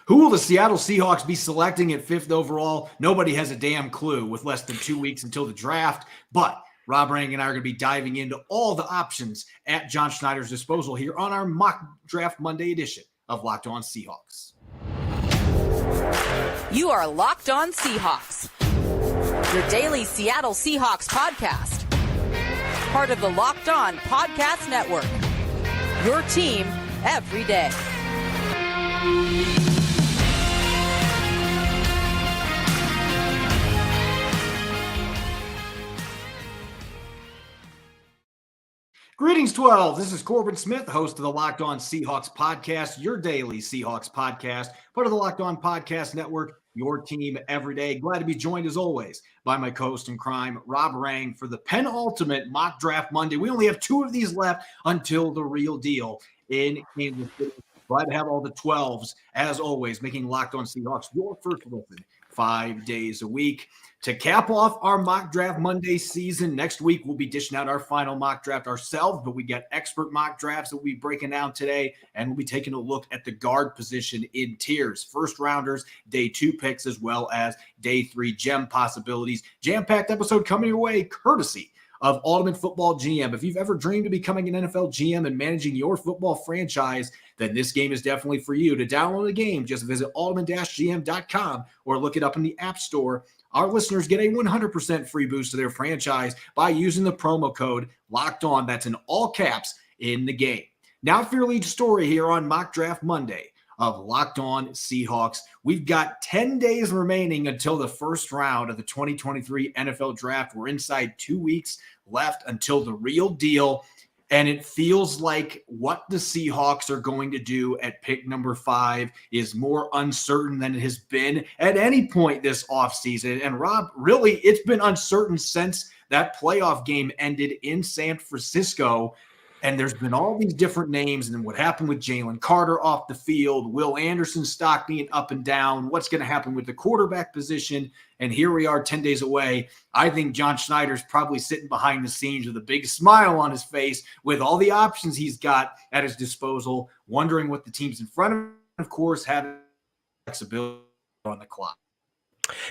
Who will the Seattle Seahawks be selecting at 5th overall? Nobody has a damn clue with less than 2 weeks until the draft, but Rob Rang and I are going to be diving into all the options at John Schneider's disposal here on our Mock Draft Monday edition of Locked On Seahawks. You are Locked On Seahawks, your daily Seattle Seahawks podcast. Part of the Locked On Podcast Network, your team every day. Greetings, 12. This is Corbin Smith, host of the Locked On Seahawks podcast, your daily Seahawks podcast, part of the Locked On Podcast Network, your team every day. Glad to be joined, as always, by my co-host in crime, Rob Rang, for the penultimate Mock Draft Monday. We only have 2 of these left until the real deal in Kansas City. Glad to have all the 12s, as always, making Locked On Seahawks your first listen 5 days a week. To cap off our Mock Draft Monday season, next week we'll be dishing out our final mock draft ourselves, but we got expert mock drafts that we'll be breaking down today, and we'll be taking a look at the guard position in tiers. First rounders, day 2 picks, as well as day 3 gem possibilities. Jam-packed episode coming your way, courtesy of Ultimate Football GM. If you've ever dreamed of becoming an NFL GM and managing your football franchise, then this game is definitely for you. To download the game, just visit ultimate-gm.com or look it up in the App Store. Our listeners get a 100% free boost to their franchise by using the promo code Locked On. That's in all caps in the game. Now for your lead story here on Mock Draft Monday of Locked On Seahawks. We've got 10 days remaining until the first round of the 2023 NFL Draft. We're inside 2 weeks left until the real deal. And it feels like what the Seahawks are going to do at pick number 5 is more uncertain than it has been at any point this offseason. And Rob, really, it's been uncertain since that playoff game ended in San Francisco. And there's been all these different names, and then what happened with Jalen Carter off the field, Will Anderson stock being up and down, what's going to happen with the quarterback position, and here we are 10 days away. I think John Schneider's probably sitting behind the scenes with a big smile on his face with all the options he's got at his disposal, wondering what the teams in front of him, of course, have flexibility on the clock.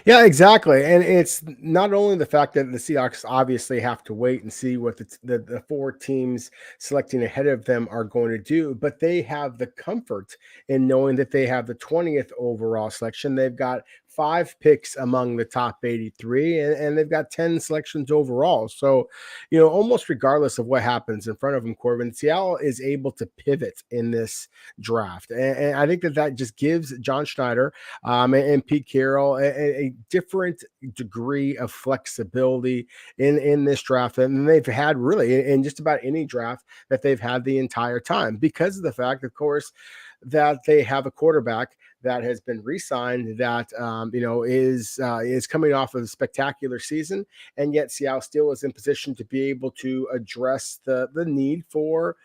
Yeah, exactly. And it's not only the fact that the Seahawks obviously have to wait and see what the 4 teams selecting ahead of them are going to do, but they have the comfort in knowing that they have the 20th overall selection. They've got 5 picks among the top 83, and they've got 10 selections overall. So, almost regardless of what happens in front of them, Corbin, Seattle is able to pivot in this draft. And I think that just gives John Schneider and Pete Carroll a different degree of flexibility in this draft than they've had really in just about any draft that they've had the entire time, because of the fact, of course, that they have a quarterback that has been re-signed that is coming off of a spectacular season, and yet Seattle still is in position to be able to address the need for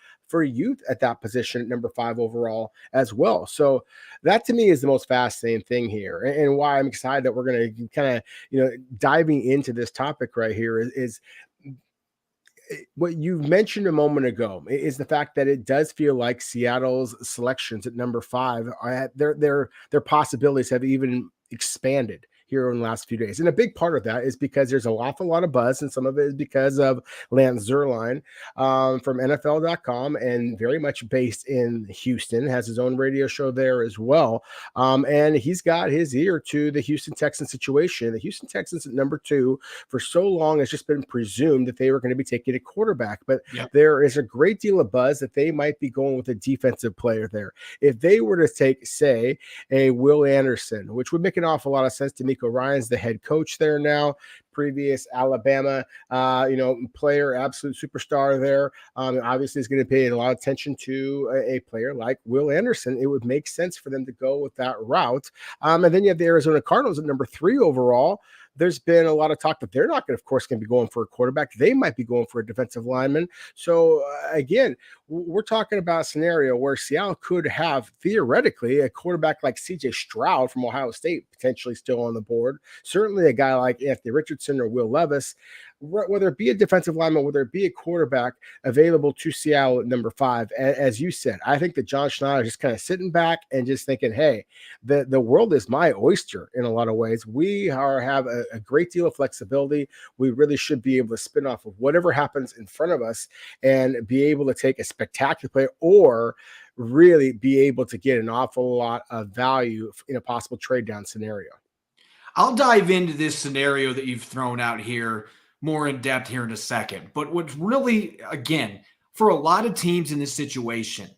youth at that position at number 5 overall as well. So that to me is the most fascinating thing here, and why I'm excited that we're going to kind of diving into this topic right here is what you mentioned a moment ago is the fact that it does feel like Seattle's selections at number 5 are at their possibilities have even expanded here in the last few days. And a big part of that is because there's an awful lot of buzz, and some of it is because of Lance Zierlein from NFL.com, and very much based in Houston, has his own radio show there as well. And he's got his ear to the Houston Texans situation. The Houston Texans at number 2 for so long has just been presumed that they were going to be taking a quarterback, but there is a great deal of buzz that they might be going with a defensive player there. If they were to take, say, a Will Anderson, which would make an awful lot of sense to me. Ryan's the head coach there now, previous Alabama, player, absolute superstar there. Obviously is going to pay a lot of attention to a player like Will Anderson. It would make sense for them to go with that route. And then you have the Arizona Cardinals at number 3 overall. There's been a lot of talk that they're not going to, of course, going to be going for a quarterback. They might be going for a defensive lineman. So again, we're talking about a scenario where Seattle could have theoretically a quarterback like CJ Stroud from Ohio State potentially still on the board. Certainly a guy like Anthony Richardson or Will Levis. whether it be a defensive lineman, whether it be a quarterback available to Seattle at number 5. As you said, I think that John Schneider is just kind of sitting back and just thinking, hey, the world is my oyster in a lot of ways. We have a great deal of flexibility. We really should be able to spin off of whatever happens in front of us and be able to take a spectacular play or really be able to get an awful lot of value in a possible trade down scenario. I'll dive into this scenario that you've thrown out here more in depth here in a second. But what's really, again, for a lot of teams in this situation,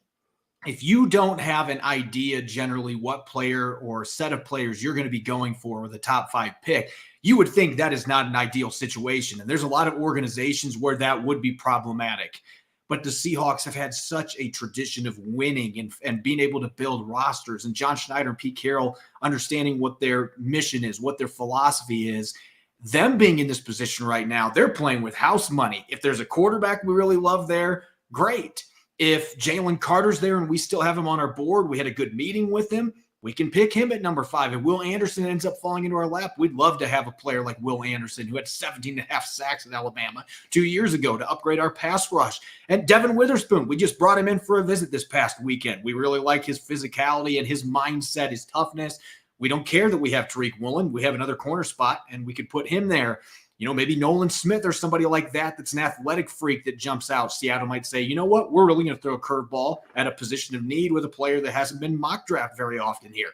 if you don't have an idea generally what player or set of players you're going to be going for with a top 5 pick, you would think that is not an ideal situation. And there's a lot of organizations where that would be problematic. But the Seahawks have had such a tradition of winning and being able to build rosters. And John Schneider and Pete Carroll understanding what their mission is, what their philosophy is. Them being in this position right now, they're playing with house money. If there's a quarterback we really love there, great. If Jalen Carter's there and we still have him on our board, we had a good meeting with him, we can pick him at number 5. If Will Anderson ends up falling into our lap, we'd love to have a player like Will Anderson, who had 17.5 sacks in Alabama 2 years ago, to upgrade our pass rush. And Devin Witherspoon, we just brought him in for a visit this past weekend. We really like his physicality and his mindset, his toughness. We don't care that we have Tariq Woolen. We have another corner spot, and we could put him there. You know, maybe Nolan Smith or somebody like that that's an athletic freak that jumps out. Seattle might say, you know what, we're really going to throw a curveball at a position of need with a player that hasn't been mock draft very often here.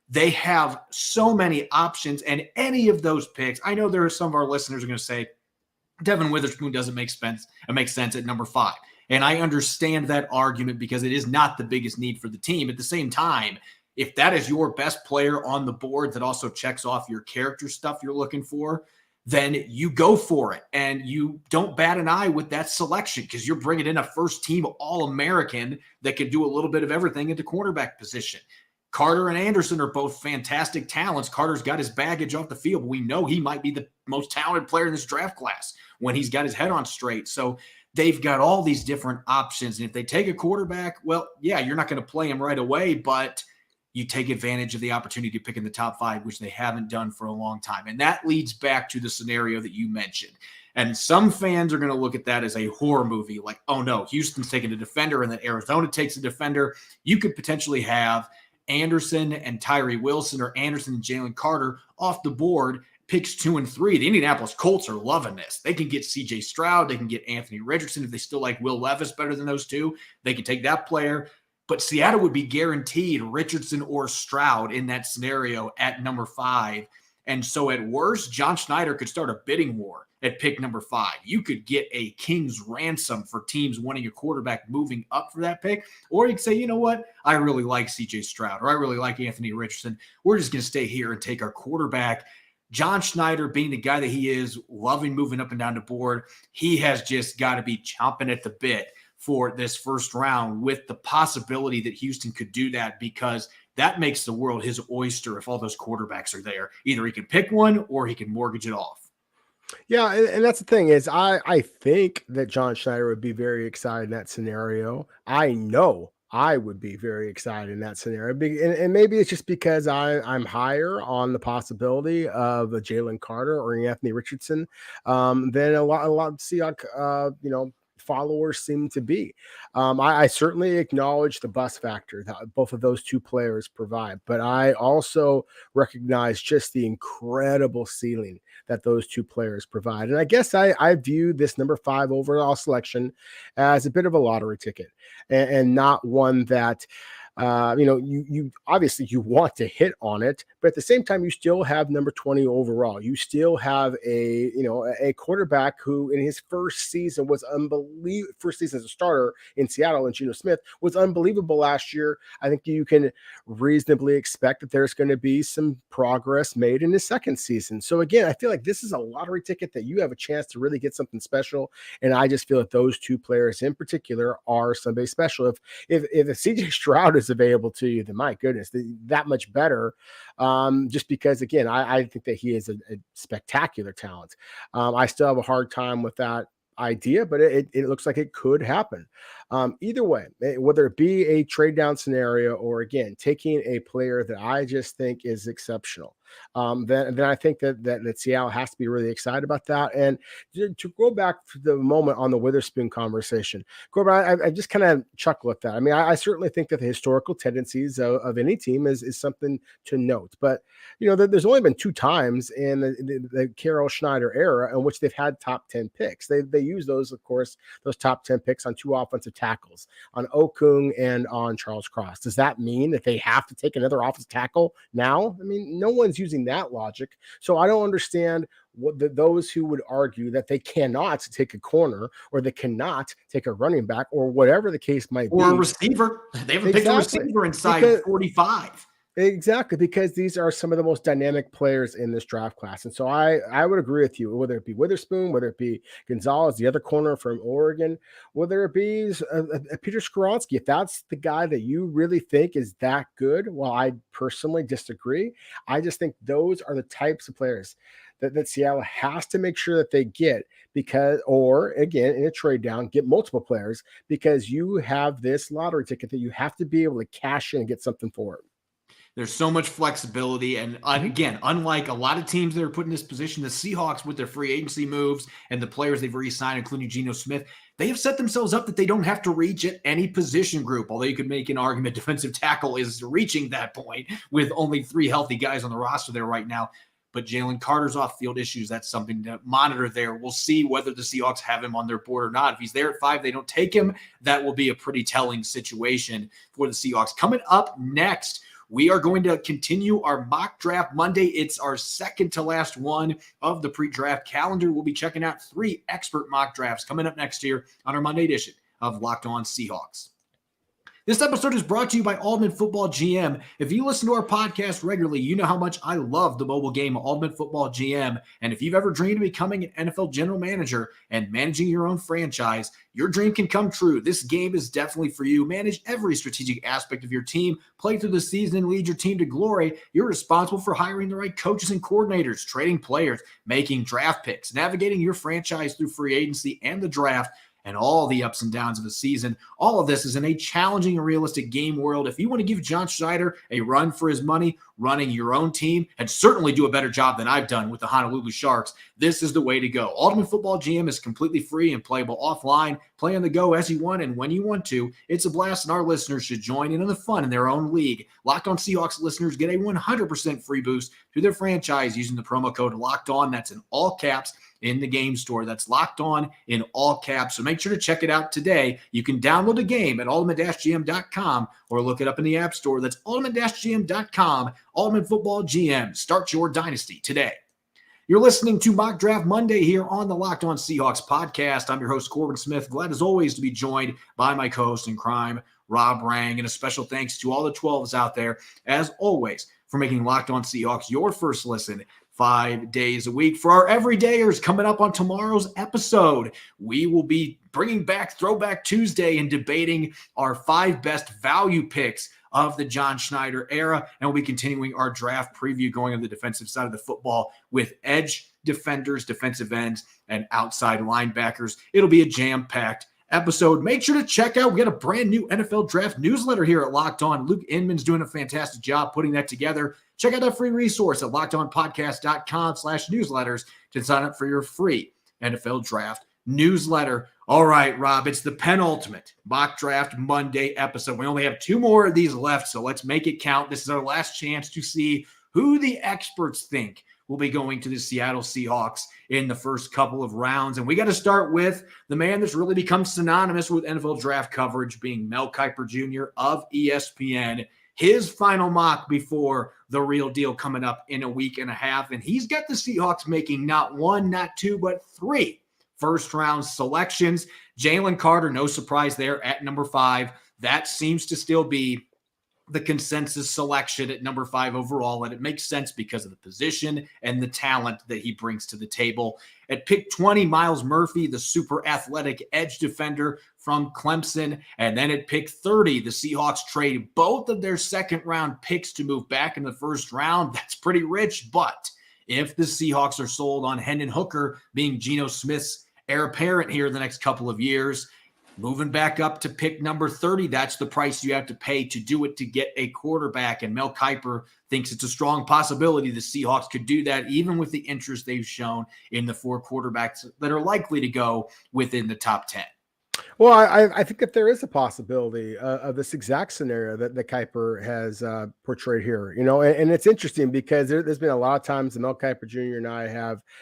They have so many options, and any of those picks, I know there are some of our listeners are going to say, Devin Witherspoon doesn't make sense. It makes sense at number 5. And I understand that argument because it is not the biggest need for the team. At the same time, if that is your best player on the board that also checks off your character stuff you're looking for, then you go for it. And you don't bat an eye with that selection because you're bringing in a first-team All-American that can do a little bit of everything at the cornerback position. Carter and Anderson are both fantastic talents. Carter's got his baggage off the field, but we know he might be the most talented player in this draft class when he's got his head on straight. So they've got all these different options. And if they take a quarterback, well, yeah, you're not going to play him right away, but you take advantage of the opportunity to pick in the top 5, which they haven't done for a long time. And that leads back to the scenario that you mentioned. And some fans are going to look at that as a horror movie, like, oh no, Houston's taking a defender and then Arizona takes a defender. You could potentially have Anderson and Tyree Wilson or Anderson and Jalen Carter off the board, picks 2 and 3. The Indianapolis Colts are loving this. They can get CJ Stroud. They can get Anthony Richardson. If they still like Will Levis better than those two, they can take that player. But Seattle would be guaranteed Richardson or Stroud in that scenario at number 5. And so at worst, John Schneider could start a bidding war at pick number 5. You could get a king's ransom for teams wanting a quarterback moving up for that pick. Or you could say, you know what? I really like CJ Stroud, or I really like Anthony Richardson. We're just going to stay here and take our quarterback. John Schneider, being the guy that he is, loving moving up and down the board, he has just got to be chomping at the bit for this first round, with the possibility that Houston could do that, because that makes the world his oyster if all those quarterbacks are there. Either he can pick one or he can mortgage it off. Yeah, and that's the thing is I think that John Schneider would be very excited in that scenario. I know I would be very excited in that scenario. And maybe it's just because I'm higher on the possibility of a Jalen Carter or Anthony Richardson than a lot of Seahawks, followers seem to be. I certainly acknowledge the bust factor that both of those two players provide, but I also recognize just the incredible ceiling that those two players provide. And I guess I view this number 5 overall selection as a bit of a lottery ticket and not one that you obviously you want to hit on it, but at the same time, you still have number 20 overall. You still have a quarterback who in his first season was unbelievable. First season as a starter in Seattle, and Geno Smith was unbelievable last year. I think you can reasonably expect that there's going to be some progress made in his second season. So again, I feel like this is a lottery ticket that you have a chance to really get something special. And I just feel that those two players in particular are somebody special. If CJ Stroud is available to you, then my goodness, that much better. Just because, again, I think that he is a spectacular talent. I still have a hard time with that idea, but it looks like it could happen. Either way, whether it be a trade down scenario or again taking a player that I just think is exceptional, then I think that Seattle has to be really excited about that. And to go back to the moment on the Witherspoon conversation, Corbin, I just kind of chuckle at that. I mean, I certainly think that the historical tendencies of any team is something to note, but there's only been 2 times in the Carroll Schneider era in which they've had top 10 picks. They use those, of course, those top 10 picks on 2 offensive tackles, on Okung and on Charles Cross. Does that mean that they have to take another offensive tackle now? I mean, no one's using that logic. So I don't understand those who would argue that they cannot take a corner or they cannot take a running back or whatever the case might be. Or a receiver. They haven't picked a receiver inside 45. Exactly, because these are some of the most dynamic players in this draft class. And so I would agree with you, whether it be Witherspoon, whether it be Gonzalez, the other corner from Oregon, whether it be Peter Skoronski, if that's the guy that you really think is that good, well, I personally disagree. I just think those are the types of players that Seattle has to make sure that they get or again, in a trade down, get multiple players because you have this lottery ticket that you have to be able to cash in and get something for it. There's so much flexibility. And again, unlike a lot of teams that are put in this position, the Seahawks with their free agency moves and the players they've re-signed, including Geno Smith, they have set themselves up that they don't have to reach at any position group. Although you could make an argument defensive tackle is reaching that point with only 3 healthy guys on the roster there right now. But Jalen Carter's off-field issues, that's something to monitor there. We'll see whether the Seahawks have him on their board or not. If he's there at 5, they don't take him. That will be a pretty telling situation for the Seahawks. Coming up next, we are going to continue our mock draft Monday. It's our second to last one of the pre-draft calendar. We'll be checking out 3 expert mock drafts coming up next year on our Monday edition of Locked On Seahawks. This episode is brought to you by Ultimate Football GM. If you listen to our podcast regularly, you know how much I love the mobile game Ultimate Football GM. And if you've ever dreamed of becoming an NFL general manager and managing your own franchise, your dream can come true. This game is definitely for you. Manage every strategic aspect of your team, play through the season, and lead your team to glory. You're responsible for hiring the right coaches and coordinators, trading players, making draft picks, navigating your franchise through free agency and the draft, and all the ups and downs of the season. All of this is in a challenging and realistic game world. If you want to give John Schneider a run for his money, running your own team, and certainly do a better job than I've done with the Honolulu Sharks, this is the way to go. Ultimate Football GM is completely free and playable offline. Play on the go as you want and when you want to. It's a blast, and our listeners should join in on the fun in their own league. Locked On Seahawks listeners get a 100% free boost to their franchise using the promo code Locked On. That's in all caps in the game store. That's Locked On in all caps. So make sure to check it out today. You can download the game at ultimate-gm.com or look it up in the App Store. That's ultimate-gm.com. Ultimate Football GM. Start your dynasty today. You're listening to Mock Draft Monday here on the Locked On Seahawks podcast. I'm your host, Corbin Smith. Glad as always to be joined by my co-host in crime, Rob Rang. And a special thanks to all the 12s out there, as always, for making Locked On Seahawks your first listen 5 days a week. For our everydayers, coming up on tomorrow's episode, we will be bringing back Throwback Tuesday and debating our 5 best value picks of the John Schneider era. And we'll be continuing our draft preview going on the defensive side of the football with edge defenders, defensive ends, and outside linebackers. It'll be a jam-packed episode. Make sure to check out, we got a brand new NFL draft newsletter here at Locked On. Luke Inman's doing a fantastic job putting that together. Check out that free resource at lockedonpodcast.com/newsletters to sign up for your free NFL draft newsletter. All right, Rob, it's the penultimate mock draft Monday episode. We only have 2 more of these left, so let's make it count. This is our last chance to see who the experts think will be going to the Seattle Seahawks in the first couple of rounds. And we got to start with the man that's really become synonymous with NFL draft coverage, being Mel Kiper Jr. of ESPN. His final mock before the real deal coming up in a week and a half. And he's got the Seahawks making not 1, not 2, but 3 first-round selections. Jalen Carter, no surprise there at number 5. That seems to still be the consensus selection at number 5 overall, and it makes sense because of the position and the talent that he brings to the table. At pick 20, Myles Murphy, the super athletic edge defender from Clemson. And then at pick 30, the Seahawks trade both of their second-round picks to move back in the first round. That's pretty rich, but if the Seahawks are sold on Hendon Hooker being Geno Smith's heir apparent here in the next couple of years, Moving back up to pick number 30, that's the price you have to pay to do it to get a quarterback. And Mel Kiper thinks it's a strong possibility the Seahawks could do that, even with the interest they've shown in the 4 quarterbacks that are likely to go within the top 10. Well, I think that there is a possibility of this exact scenario that the Kiper has portrayed here, and it's interesting because there's been a lot of times that Mel Kiper Jr. and I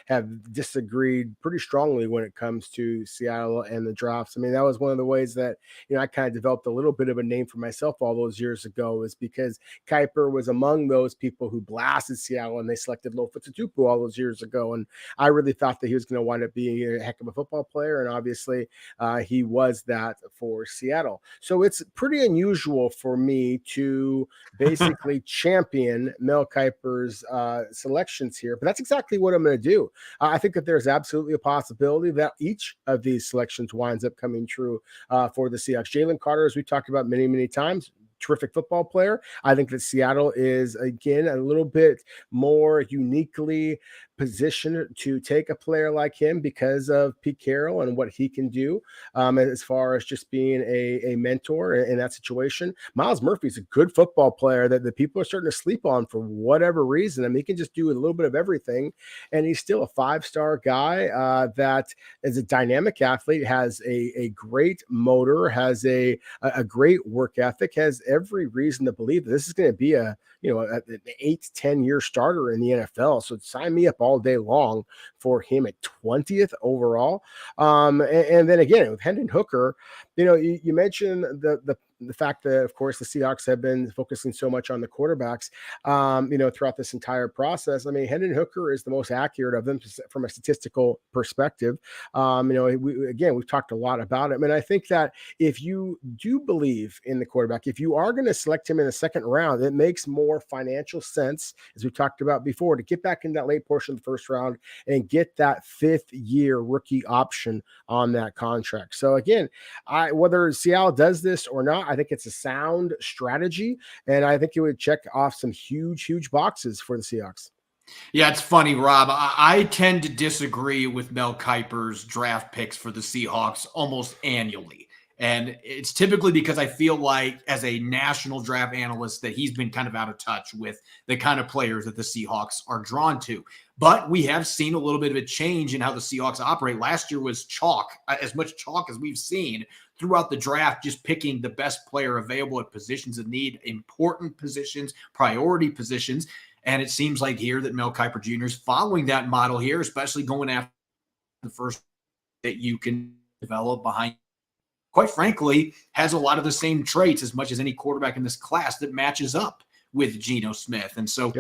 have disagreed pretty strongly when it comes to Seattle and the drafts. I mean, that was one of the ways that, I kind of developed a little bit of a name for myself all those years ago, is because Kiper was among those people who blasted Seattle and they selected Lofa Tatupu all those years ago. And I really thought that he was going to wind up being a heck of a football player. And obviously he was that for Seattle. So it's pretty unusual for me to basically champion Mel Kiper's selections here, but that's exactly what I'm going to do. I think that there's absolutely a possibility that each of these selections winds up coming true for the Seahawks. Jalen Carter, as we talked about many, many times, terrific football player. I think that Seattle is, again, a little bit more uniquely positioned to take a player like him because of Pete Carroll and what he can do as far as just being a mentor in that situation. Miles Murphy's a good football player that the people are starting to sleep on for whatever reason. I mean, he can just do a little bit of everything, and he's still a 5-star guy that is a dynamic athlete, has a great motor, has a great work ethic, has every reason to believe that this is going to be an 8 to 10 year starter in the NFL. So sign me up all day long for him at 20th overall. And then again, with Hendon Hooker, you mentioned the fact that, of course, the Seahawks have been focusing so much on the quarterbacks, throughout this entire process. I mean, Hendon Hooker is the most accurate of them from a statistical perspective. We've talked a lot about him. And I think that if you do believe in the quarterback, if you are going to select him in the second round, it makes more financial sense, as we talked about before, to get back in that late portion of the first round and get that 5th-year rookie option on that contract. So again, whether Seattle does this or not, I think it's a sound strategy, and I think it would check off some huge, huge boxes for the Seahawks. Yeah, it's funny, Rob. I tend to disagree with Mel Kiper's draft picks for the Seahawks almost annually. And it's typically because I feel like, as a national draft analyst, that he's been kind of out of touch with the kind of players that the Seahawks are drawn to. But we have seen a little bit of a change in how the Seahawks operate. Last year was chalk, as much chalk as we've seen throughout the draft, just picking the best player available at positions of need, important positions, priority positions. And it seems like here that Mel Kiper Jr. is following that model here, especially going after the first that you can develop behind. Quite frankly, has a lot of the same traits as much as any quarterback in this class that matches up with Geno Smith. And so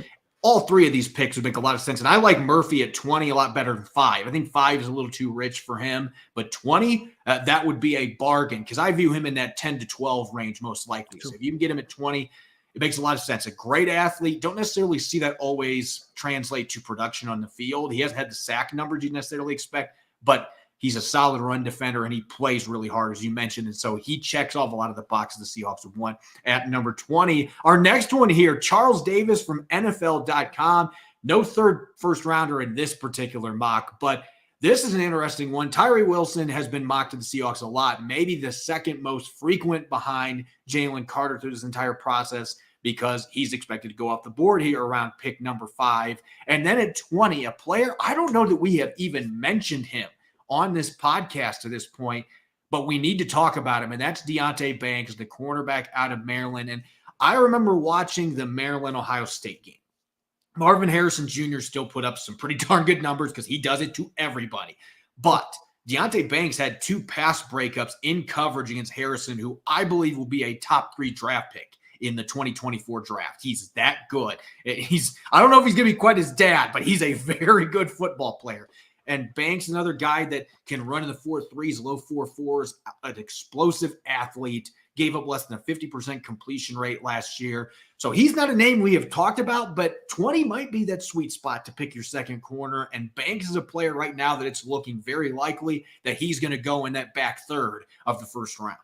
all 3 of these picks would make a lot of sense. And I like Murphy at 20 a lot better than 5. I think 5 is a little too rich for him, but 20, that would be a bargain, because I view him in that 10 to 12 range most likely. So if you can get him at 20, it makes a lot of sense. A great athlete. Don't necessarily see that always translate to production on the field. He hasn't had the sack numbers you necessarily expect, but he's a solid run defender, and he plays really hard, as you mentioned. And so he checks off a lot of the boxes the Seahawks would want at number 20. Our next one here, Charles Davis from NFL.com. No first rounder in this particular mock, but this is an interesting one. Tyree Wilson has been mocked to the Seahawks a lot, maybe the second most frequent behind Jalen Carter through this entire process, because he's expected to go off the board here around pick number 5. And then at 20, a player, I don't know that we have even mentioned him on this podcast to this point, but we need to talk about him, and that's Deonte Banks, the cornerback out of Maryland. And I remember watching the Maryland-Ohio State game. Marvin Harrison Jr. still put up some pretty darn good numbers because he does it to everybody. But Deonte Banks had 2 pass breakups in coverage against Harrison, who I believe will be a top 3 draft pick in the 2024 draft. He's that good. I don't know if he's going to be quite his dad, but he's a very good football player. And Banks, another guy that can run in the 4.3s, low 4.4s, an explosive athlete, gave up less than a 50% completion rate last year. So he's not a name we have talked about, but 20 might be that sweet spot to pick your second corner. And Banks is a player right now that it's looking very likely that he's going to go in that back third of the first round.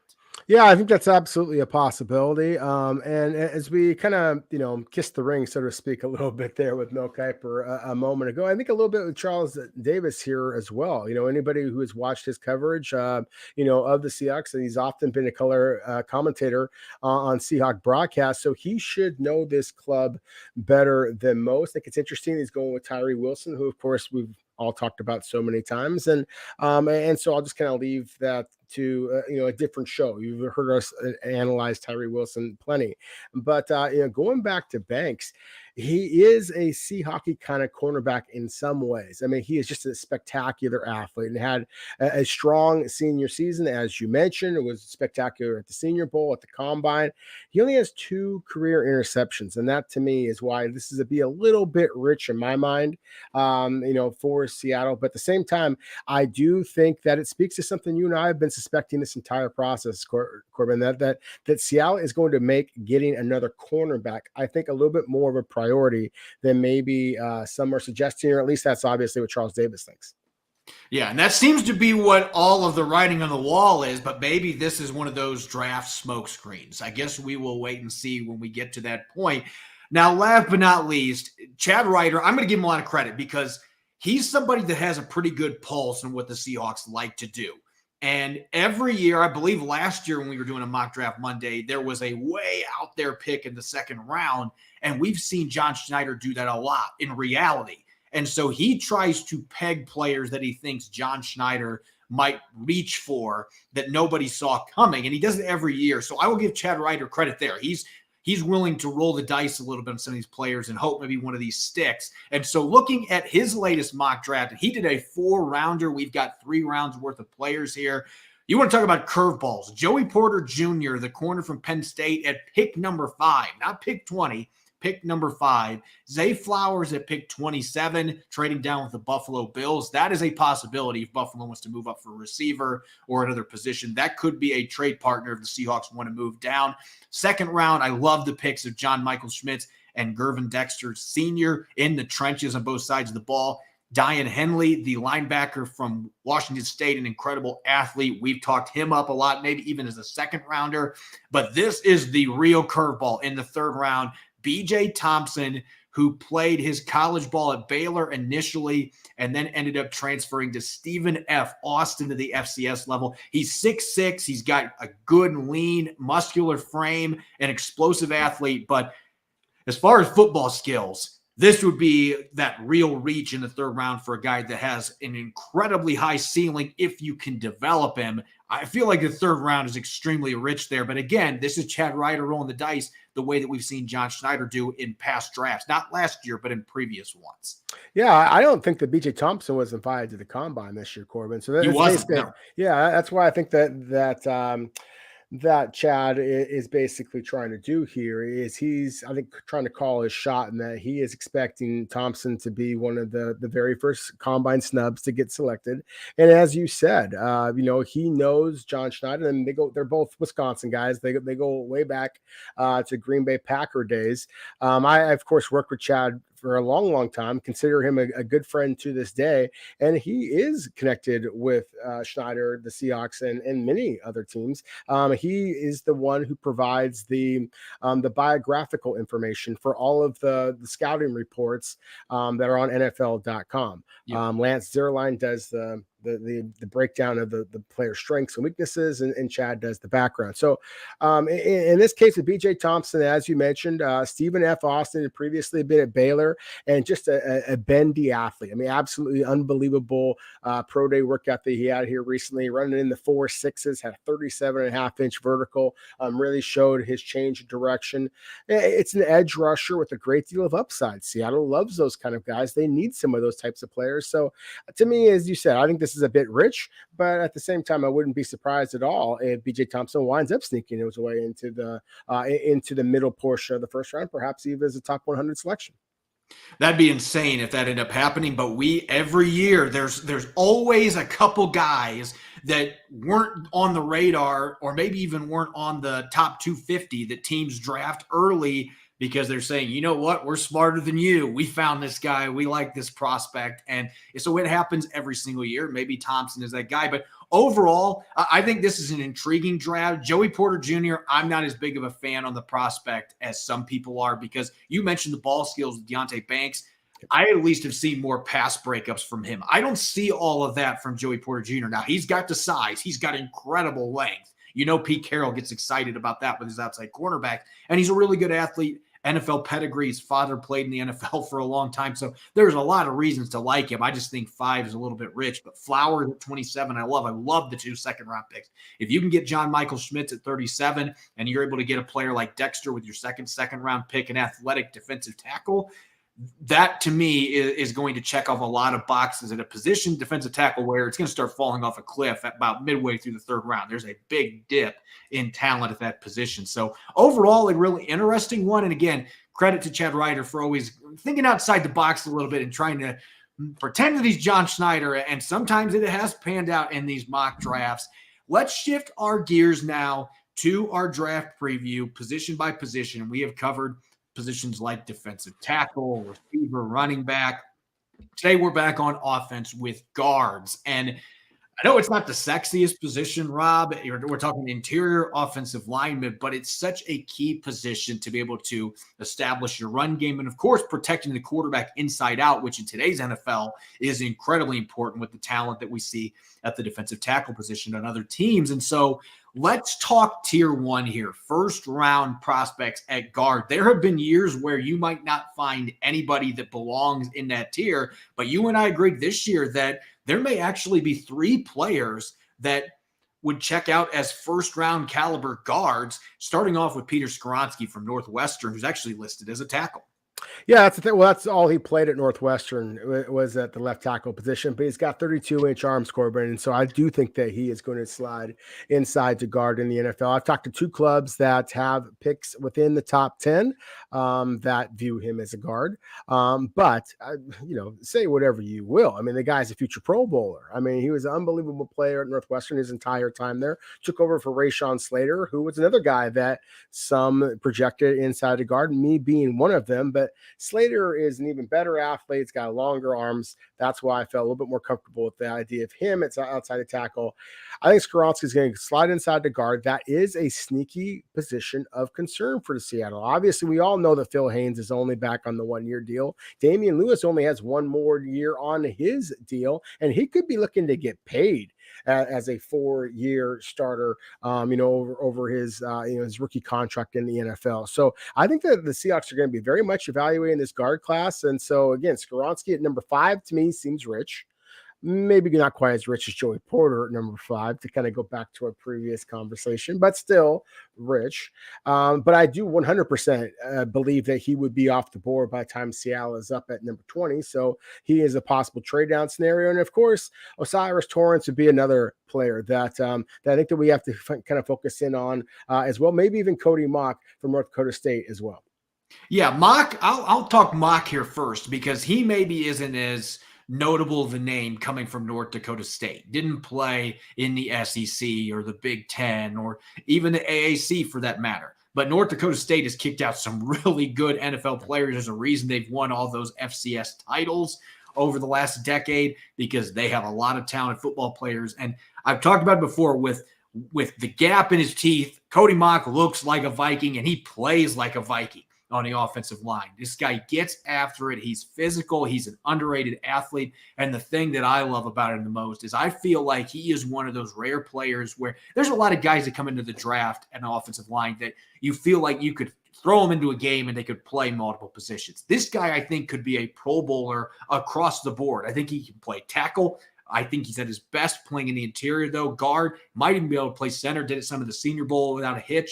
Yeah, I think that's absolutely a possibility. And as we kind of, kiss the ring, so to speak, a little bit there with Mel Kiper a moment ago, I think a little bit with Charles Davis here as well. Anybody who has watched his coverage, of the Seahawks, and he's often been a color commentator on Seahawk broadcasts, so he should know this club better than most. I think it's interesting. He's going with Tyree Wilson, who, of course, we've all talked about so many times, and so I'll just kind of leave that to a different show. You've heard us analyze Tyree Wilson plenty, but going back to Banks, he is a Seahawky kind of cornerback in some ways. I mean, he is just a spectacular athlete and had a strong senior season, as you mentioned. It was spectacular at the Senior Bowl, at the Combine. He only has 2 career interceptions, and that to me is why this is be a little bit rich in my mind, for Seattle. But at the same time, I do think that it speaks to something you and I have been suspecting this entire process, Corbin, that Seattle is going to make getting another cornerback, I think, a little bit more of a priority than maybe some are suggesting, or at least that's obviously what Charles Davis thinks. Yeah, and that seems to be what all of the writing on the wall is, but maybe this is one of those draft smoke screens. I guess we will wait and see when we get to that point. Now, last but not least, Chad Reuter, I'm going to give him a lot of credit because he's somebody that has a pretty good pulse on what the Seahawks like to do. And every year, I believe last year when we were doing a mock draft Monday, there was a way out there pick in the second round. And we've seen John Schneider do that a lot in reality. And so he tries to peg players that he thinks John Schneider might reach for that nobody saw coming. And he does it every year. So I will give Chad Reuter credit there. He's willing to roll the dice a little bit on some of these players and hope maybe one of these sticks. And so looking at his latest mock draft, he did a 4-rounder. We've got 3 rounds worth of players here. You want to talk about curveballs. Joey Porter Jr., the corner from Penn State, at pick number 5, not pick 20, pick number 5. Zay Flowers at pick 27, trading down with the Buffalo Bills. That is a possibility if Buffalo wants to move up for a receiver or another position. That could be a trade partner if the Seahawks want to move down. Second round, I love the picks of John Michael Schmitz and Gervin Dexter Sr. in the trenches on both sides of the ball. Dian Henley, the linebacker from Washington State, an incredible athlete. We've talked him up a lot, maybe even as a second rounder. But this is the real curveball in the third round. B.J. Thompson, who played his college ball at Baylor initially and then ended up transferring to Stephen F. Austin to the FCS level. He's 6'6". He's got a good, lean, muscular frame, an explosive athlete. But as far as football skills, this would be that real reach in the third round for a guy that has an incredibly high ceiling if you can develop him. I feel like the third round is extremely rich there. But again, this is Chad Reuter rolling the dice the way that we've seen John Schneider do in past drafts, not last year, but in previous ones. Yeah, I don't think that B.J. Thompson was invited to the Combine this year, Corbin. So He wasn't. No. Yeah, that's why I think that Chad is basically trying to do here is he's, I think, trying to call his shot, and that he is expecting Thompson to be one of the very first Combine snubs to get selected. And as you said, he knows John Schneider, and they're both Wisconsin guys. They go way back to Green Bay Packer days. I, of course, worked with Chad for a long, long time, consider him a good friend to this day. And he is connected with Schneider, the Seahawks, and many other teams. He is the one who provides the biographical information for all of the scouting reports that are on NFL.com. Yeah. Lance Zierlein does the breakdown of the player's strengths and weaknesses, and Chad does the background. So in this case with B.J. Thompson, as you mentioned, Stephen F. Austin had previously been at Baylor, and just a bendy athlete. I mean, absolutely unbelievable pro day work ethic he had here recently, running in the 4.6s, had a 37.5-inch vertical, really showed his change of direction. It's an edge rusher with a great deal of upside. Seattle loves those kind of guys. They need some of those types of players. So to me, as you said, I think this is a bit rich, but at the same time, I wouldn't be surprised at all if B.J. Thompson winds up sneaking his way into the middle portion of the first round, perhaps even as a top 100 selection. That'd be insane if that ended up happening. But every year there's always a couple guys that weren't on the radar, or maybe even weren't on the top 250 that teams draft early, because they're saying, you know what, we're smarter than you. We found this guy. We like this prospect. And so it happens every single year. Maybe Thompson is that guy. But overall, I think this is an intriguing draft. Joey Porter Jr., I'm not as big of a fan on the prospect as some people are, because you mentioned the ball skills with Deonte Banks. I at least have seen more pass breakups from him. I don't see all of that from Joey Porter Jr. Now, he's got the size. He's got incredible length. You know, Pete Carroll gets excited about that with his outside cornerback, and he's a really good athlete. NFL pedigree. His father played in the NFL for a long time. So there's a lot of reasons to like him. I just think 5 is a little bit rich, but Flowers at 27, I love the 2 second-round picks. If you can get John Michael Schmitz at 37 and you're able to get a player like Dexter with your second-round pick, an athletic defensive tackle, that to me is going to check off a lot of boxes at a position, defensive tackle, where it's going to start falling off a cliff at about midway through the 3rd round. There's a big dip in talent at that position. So overall, a really interesting one. And again, credit to Chad Reuter for always thinking outside the box a little bit and trying to pretend that he's John Schneider. And sometimes it has panned out in these mock drafts. Let's shift our gears now to our draft preview, position by position. We have covered positions like defensive tackle, receiver, running back. Today, we're back on offense with guards. And I know it's not the sexiest position, Rob. We're talking interior offensive lineman, but it's such a key position to be able to establish your run game. And, of course, protecting the quarterback inside out, which in today's NFL is incredibly important with the talent that we see at the defensive tackle position on other teams. And so let's talk tier 1 here. 1st round prospects at guard. There have been years where you might not find anybody that belongs in that tier, but you and I agreed this year that there may actually be 3 players that would check out as 1st round caliber guards, starting off with Peter Skoronski from Northwestern, who's actually listed as a tackle. Yeah, that's the thing. Well, that's all he played at Northwestern was at the left tackle position, but he's got 32-inch arms, Corbin, and so I do think that he is going to slide inside to guard in the NFL. I've talked to 2 clubs that have picks within the top 10 that view him as a guard, but say whatever you will. I mean, the guy's a future Pro Bowler. I mean, he was an unbelievable player at Northwestern his entire time there. Took over for Rashawn Slater, who was another guy that some projected inside to guard, me being one of them, but Slater is an even better athlete. He's got longer arms. That's why I felt a little bit more comfortable with the idea of him. It's outside the tackle. I think Skoronski is going to slide inside the guard. That is a sneaky position of concern for the Seattle. Obviously, we all know that Phil Haynes is only back on the 1-year deal. Damian Lewis only has 1 more year on his deal, and he could be looking to get paid as a 4-year starter, over his his rookie contract in the NFL. So I think that the Seahawks are going to be very much evaluating this guard class. And so again, Skoronski at number 5 to me seems rich. Maybe not quite as rich as Joey Porter at number 5, to kind of go back to our previous conversation, but still rich. But I do 100% believe that he would be off the board by the time Seattle is up at number 20. So he is a possible trade down scenario. And of course, Osiris Torrence would be another player that I think that we have to kind of focus in on as well. Maybe even Cody Mock from North Dakota State as well. Yeah, Mock. I'll talk Mock here first, because he maybe isn't as notable of a name coming from North Dakota State. Didn't play in the SEC or the Big Ten or even the AAC for that matter. But North Dakota State has kicked out some really good NFL players. There's a reason they've won all those FCS titles over the last decade, because they have a lot of talented football players. And I've talked about it before with the gap in his teeth. Cody Mock looks like a Viking, and he plays like a Viking on the offensive line. This guy gets after it. He's physical. He's an underrated athlete. And the thing that I love about him the most is I feel like he is one of those rare players where there's a lot of guys that come into the draft and offensive line that you feel like you could throw them into a game and they could play multiple positions. This guy, I think, could be a Pro Bowler across the board. I think he can play tackle. I think he's at his best playing in the interior, though. Guard, might even be able to play center. Did it some of the Senior Bowl without a hitch.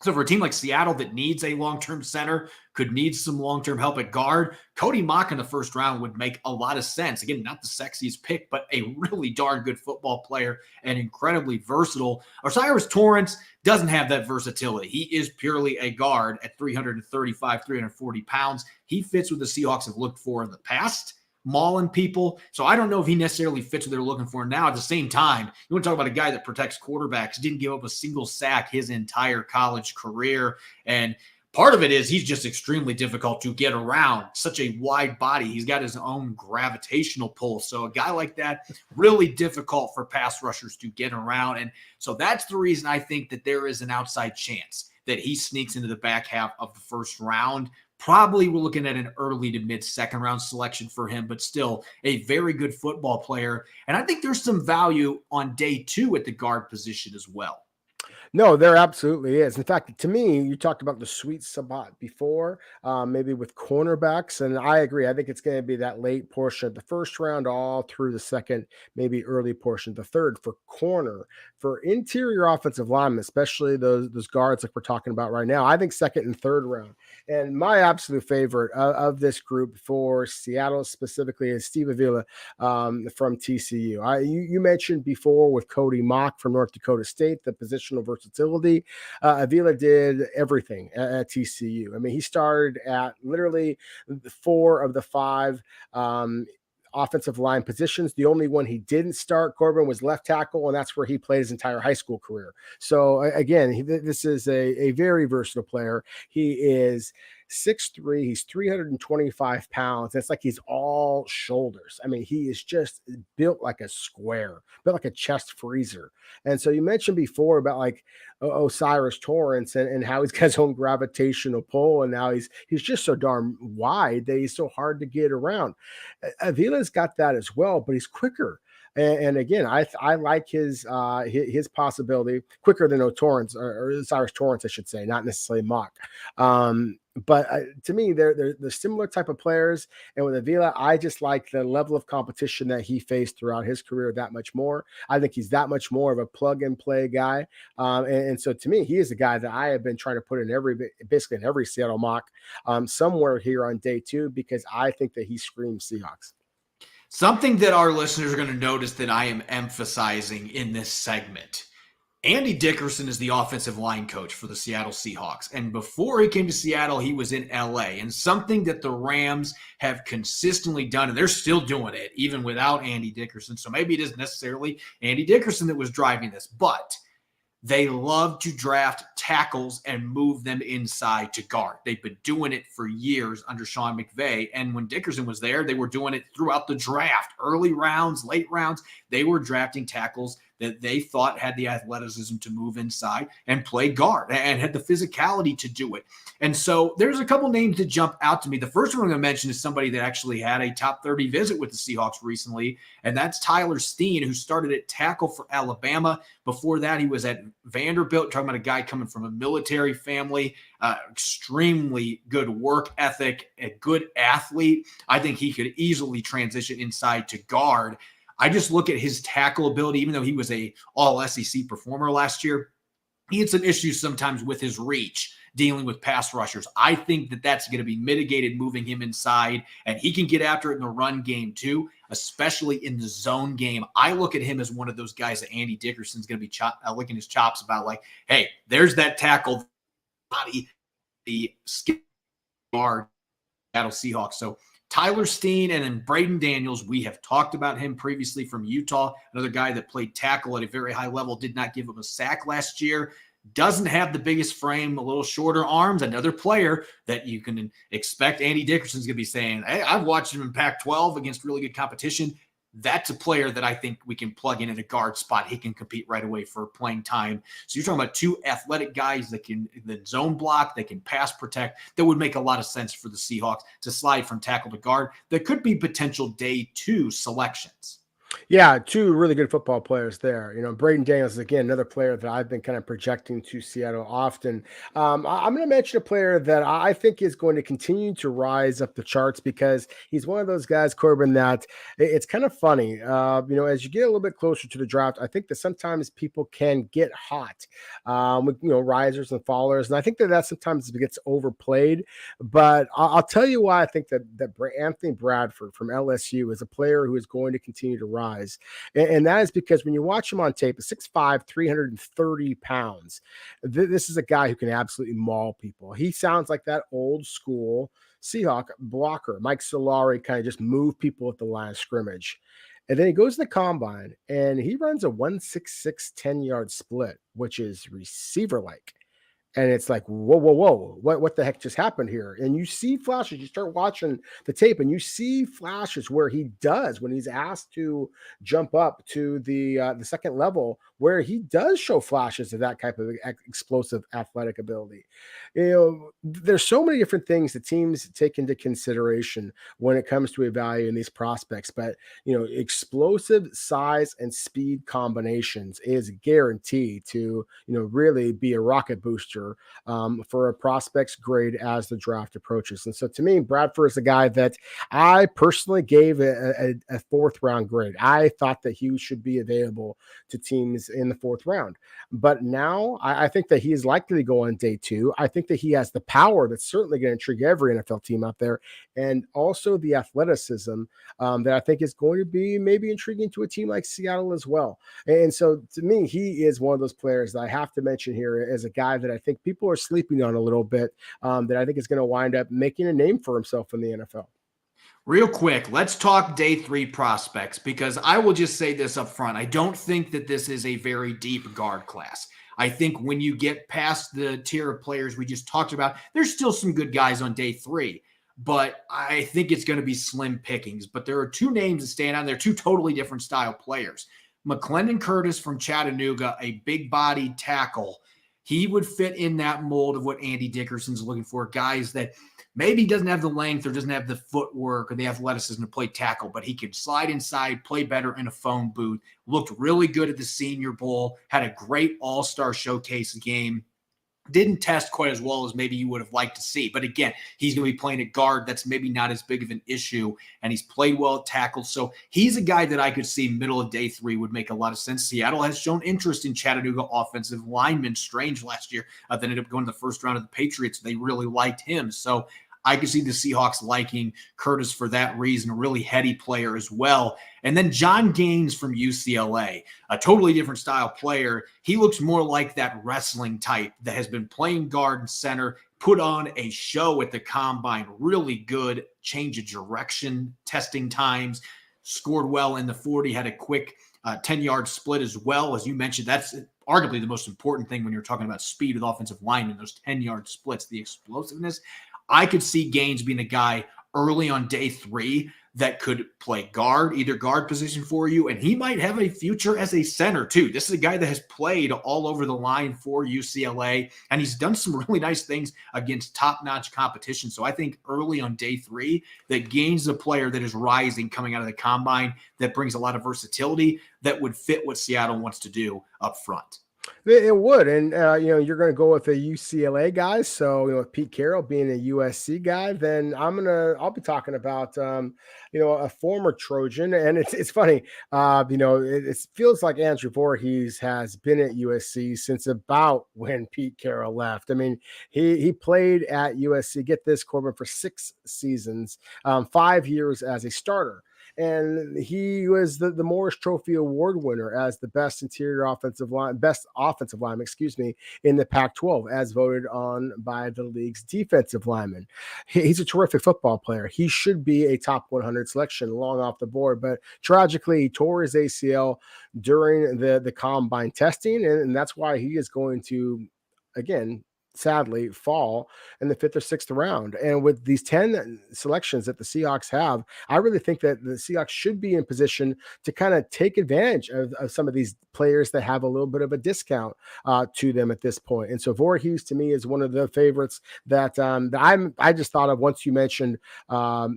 So for a team like Seattle that needs a long-term center, could need some long-term help at guard, Cody Mock in the 1st round would make a lot of sense. Again, not the sexiest pick, but a really darn good football player and incredibly versatile. Osiris Torrence doesn't have that versatility. He is purely a guard at 335, 340 pounds. He fits what the Seahawks have looked for in the past, mauling people. So I don't know if he necessarily fits what they're looking for now. At the same time, you want to talk about a guy that protects quarterbacks, didn't give up a single sack his entire college career, and Part of it is he's just extremely difficult to get around. Such a wide body. He's got his own gravitational pull. So a guy like that, really difficult for pass rushers to get around. And so that's the reason I think that there is an outside chance that he sneaks into the back half of the first round. Probably we're looking at an early to mid second round selection for him, but still a very good football player. And I think there's some value on day 2 at the guard position as well. No, there absolutely is. In fact, to me, you talked about the sweet spot before, maybe with cornerbacks, and I agree. I think it's going to be that late portion of the first round, all through the second, maybe early portion of the third for corner, for interior offensive linemen, especially those guards like we're talking about right now. I think second and third round. And my absolute favorite of this group for Seattle specifically is Steve Avila from TCU. You mentioned before with Cody Mock from North Dakota State, the positional versatility. Avila did everything at TCU. I mean, he started at literally 4 of the 5 offensive line positions. The only one he didn't start, Corbin, was left tackle, and that's where he played his entire high school career. So again, this is a very versatile player. He is 6'3", he's 325 pounds. It's like he's all shoulders. I mean, he is just built like a square, built like a chest freezer. And so you mentioned before about like Osiris Torrence and how he's got his own gravitational pull, and now he's just so darn wide that he's so hard to get around. Avila's got that as well, but he's quicker. And again, I like his possibility quicker than Torrence or Osiris Torrence, I should say, not necessarily Mock. But to me, they're similar type of players. And with Avila, I just like the level of competition that he faced throughout his career that much more. I think he's that much more of a plug and play guy. And so to me, he is a guy that I have been trying to put in basically in every Seattle mock somewhere here on day 2, because I think that he screams Seahawks. Something that our listeners are going to notice that I am emphasizing in this segment. Andy Dickerson is the offensive line coach for the Seattle Seahawks. And before he came to Seattle, he was in LA. And something that the Rams have consistently done, and they're still doing it, even without Andy Dickerson. So maybe it isn't necessarily Andy Dickerson that was driving this, but they love to draft tackles and move them inside to guard. They've been doing it for years under Sean McVay. And when Dickerson was there, they were doing it throughout the draft, early rounds, late rounds. They were drafting tackles that they thought had the athleticism to move inside and play guard and had the physicality to do it. And so there's a couple names that jump out to me. The first one I'm going to mention is somebody that actually had a top 30 visit with the Seahawks recently, and that's Tyler Steen, who started at tackle for Alabama. Before that, he was at Vanderbilt, talking about a guy coming from a military family, extremely good work ethic, a good athlete. I think he could easily transition inside to guard. I just look at his tackle ability, even though he was a all-SEC performer last year, he had some issues sometimes with his reach, dealing with pass rushers. I think that that's going to be mitigated moving him inside, and he can get after it in the run game too, especially in the zone game. I look at him as one of those guys that Andy Dickerson's going to be licking his chops about, like, hey, there's that tackle body, the skill guard, Seattle Seahawks. So Tyler Steen and then Braedan Daniels, we have talked about him previously from Utah, another guy that played tackle at a very high level, did not give him a sack last year, doesn't have the biggest frame, a little shorter arms, another player that you can expect Andy Dickerson's going to be saying, hey, I've watched him in Pac-12 against really good competition. That's a player that I think we can plug in at a guard spot. He can compete right away for playing time. So you're talking about two athletic guys that can zone block, that can pass protect. That would make a lot of sense for the Seahawks to slide from tackle to guard. There could be potential day 2 selections. Yeah, 2 really good football players there. You know, Braedan Daniels is, again, another player that I've been kind of projecting to Seattle often. I'm going to mention a player that I think is going to continue to rise up the charts, because he's one of those guys, Corbin, that it's kind of funny. You know, as you get a little bit closer to the draft, I think that sometimes people can get hot with, you know, risers and fallers. And I think that sometimes gets overplayed. But I'll tell you why I think that Anthony Bradford from LSU is a player who is going to continue to rise. And that is because when you watch him on tape, 6'5", 330 pounds, this is a guy who can absolutely maul people. He sounds like that old school Seahawk blocker, Mike Solari, kind of just move people at the line of scrimmage. And then he goes to the combine and he runs a 1.66 10-yard split, which is receiver-like. And it's like, whoa, what the heck just happened here? And you see flashes. You start watching the tape, and you see flashes where he does, when he's asked to jump up to the second level, where he does show flashes of that type of explosive athletic ability. There's so many different things that teams take into consideration when it comes to evaluating these prospects, but explosive size and speed combinations is guaranteed to really be a rocket booster for a prospect's grade as the draft approaches. And so to me, Bradford is a guy that I personally gave a fourth round grade. I thought that he should be available to teams in the fourth round. But now I think that he is likely to go on day 2. I think that he has the power that's certainly going to intrigue every NFL team out there, and also the athleticism that I think is going to be maybe intriguing to a team like Seattle as well. And so to me, he is one of those players that I have to mention here as a guy that I think people are sleeping on a little bit, that I think is going to wind up making a name for himself in the NFL. Real quick, let's talk day 3 prospects, because I will just say this up front. I don't think that this is a very deep guard class. I think when you get past the tier of players we just talked about, there's still some good guys on day 3, but I think it's going to be slim pickings. But there are 2 names that stand out. They're 2 totally different style players. McClendon Curtis from Chattanooga, a big-bodied tackle. He would fit in that mold of what Andy Dickerson's looking for, guys that maybe doesn't have the length or doesn't have the footwork or the athleticism to play tackle, but he could slide inside, play better in a phone booth, looked really good at the Senior Bowl, had a great all-star showcase game. Didn't test quite as well as maybe you would have liked to see. But again, he's going to be playing at guard. That's maybe not as big of an issue. And he's played well at tackle. So he's a guy that I could see middle of day 3 would make a lot of sense. Seattle has shown interest in Chattanooga offensive lineman Strange last year. That ended up going to the first round of the Patriots. They really liked him. So I could see the Seahawks liking Curtis for that reason, a really heady player as well. And then John Gaines from UCLA, a totally different style player. He looks more like that wrestling type that has been playing guard and center, put on a show at the combine, really good change of direction, testing times, scored well in the 40, had a quick 10-yard split as well. As you mentioned, that's arguably the most important thing when you're talking about speed with offensive linemen, those 10-yard splits, the explosiveness. I could see Gaines being a guy early on day 3 that could play guard, either guard position for you, and he might have a future as a center too. This is a guy that has played all over the line for UCLA, and he's done some really nice things against top-notch competition. So I think early on day 3 that Gaines is a player that is rising coming out of the combine that brings a lot of versatility that would fit what Seattle wants to do up front. It would, and you're going to go with a UCLA guy. So with Pete Carroll being a USC guy, then I'll be talking about a former Trojan, and it's funny. It feels like Andrew Voorhees has been at USC since about when Pete Carroll left. I mean, he played at USC. Get this, Corbin, for 6 seasons, 5 years as a starter. And he was the Morris Trophy Award winner as the best offensive lineman, in the Pac-12, as voted on by the league's defensive lineman. He's a terrific football player. He should be a top 100 selection long off the board, but tragically he tore his ACL during the combine testing, and that's why he is going to, again, sadly fall in the 5th or 6th round. And with these 10 selections that the Seahawks have, I really think that the Seahawks should be in position to kind of take advantage of some of these players that have a little bit of a discount to them at this point. And so Voorhees to me is one of the favorites that I just thought of once you mentioned a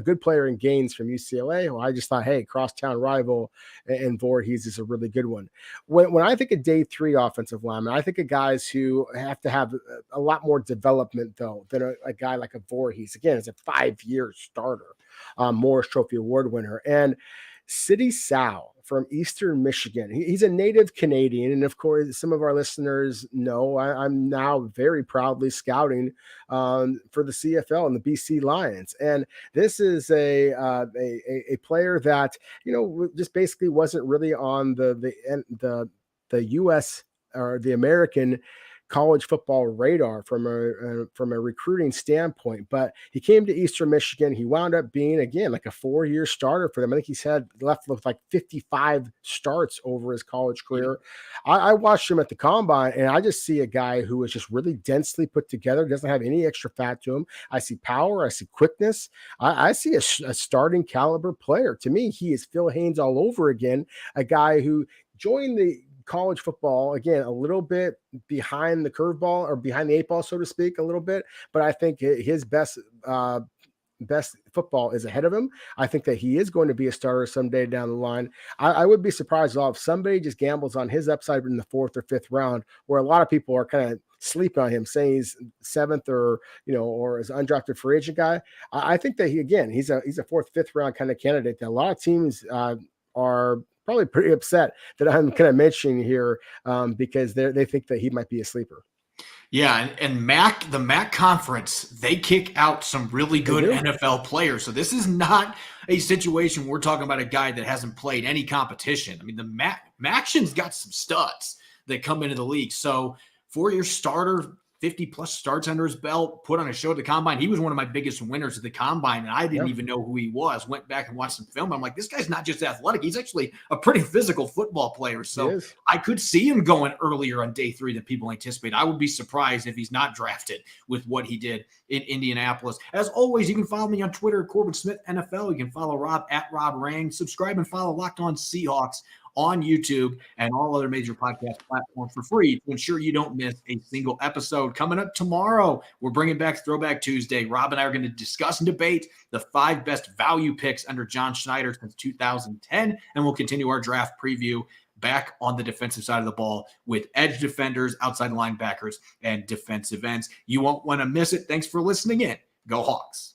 good player in Gaines from UCLA. Well, I just thought, hey, crosstown rival, and Voorhees is a really good one. When I think of day 3 offensive linemen, I think of guys who have to have a lot more development though than a guy like a Voorhees. Again, it's a 5-year starter, Morris Trophy Award winner. And City Sal from Eastern Michigan. He's a native Canadian. And of course, some of our listeners know I'm now very proudly scouting for the CFL and the BC Lions. And this is a player that, just basically wasn't really on the U.S. or the American college football radar from a recruiting standpoint. But he came to Eastern Michigan. He wound up being, again, like a 4-year starter for them. I think he's left with like 55 starts over his college career. I watched him at the combine, and I just see a guy who is just really densely put together, doesn't have any extra fat to him. I see power. I see quickness. I see a starting caliber player. To me, he is Phil Haynes all over again, a guy who joined the college football, again, a little bit behind the curveball or behind the 8 ball, so to speak, a little bit. But I think his best football is ahead of him. I think that he is going to be a starter someday down the line. I would be surprised if somebody just gambles on his upside in the 4th or 5th round, where a lot of people are kind of sleeping on him, saying he's 7th or is an undrafted free agent guy. I think that he's a 4th, 5th round kind of candidate that a lot of teams are probably pretty upset that I'm kind of mentioning here because they think that he might be a sleeper. Yeah, and the MAC conference, they kick out some really good NFL players. So this is not a situation we're talking about a guy that hasn't played any competition. I mean, the MACtion's got some studs that come into the league. So for your starter, 50-plus starts under his belt, put on a show at the combine. He was one of my biggest winners at the combine, and I didn't even know who he was. Went back and watched some film. I'm like, this guy's not just athletic. He's actually a pretty physical football player. So I could see him going earlier on day 3 than people anticipate. I would be surprised if he's not drafted with what he did in Indianapolis. As always, you can follow me on Twitter, Corbin Smith NFL. You can follow Rob at Rob Rang. Subscribe and follow Locked On Seahawks on YouTube and all other major podcast platforms for free to ensure you don't miss a single episode. Coming up tomorrow, we're bringing back Throwback Tuesday. Rob and I are going to discuss and debate the 5 best value picks under John Schneider since 2010, and we'll continue our draft preview back on the defensive side of the ball with edge defenders, outside linebackers, and defensive ends. You won't want to miss it. Thanks for listening in. Go Hawks.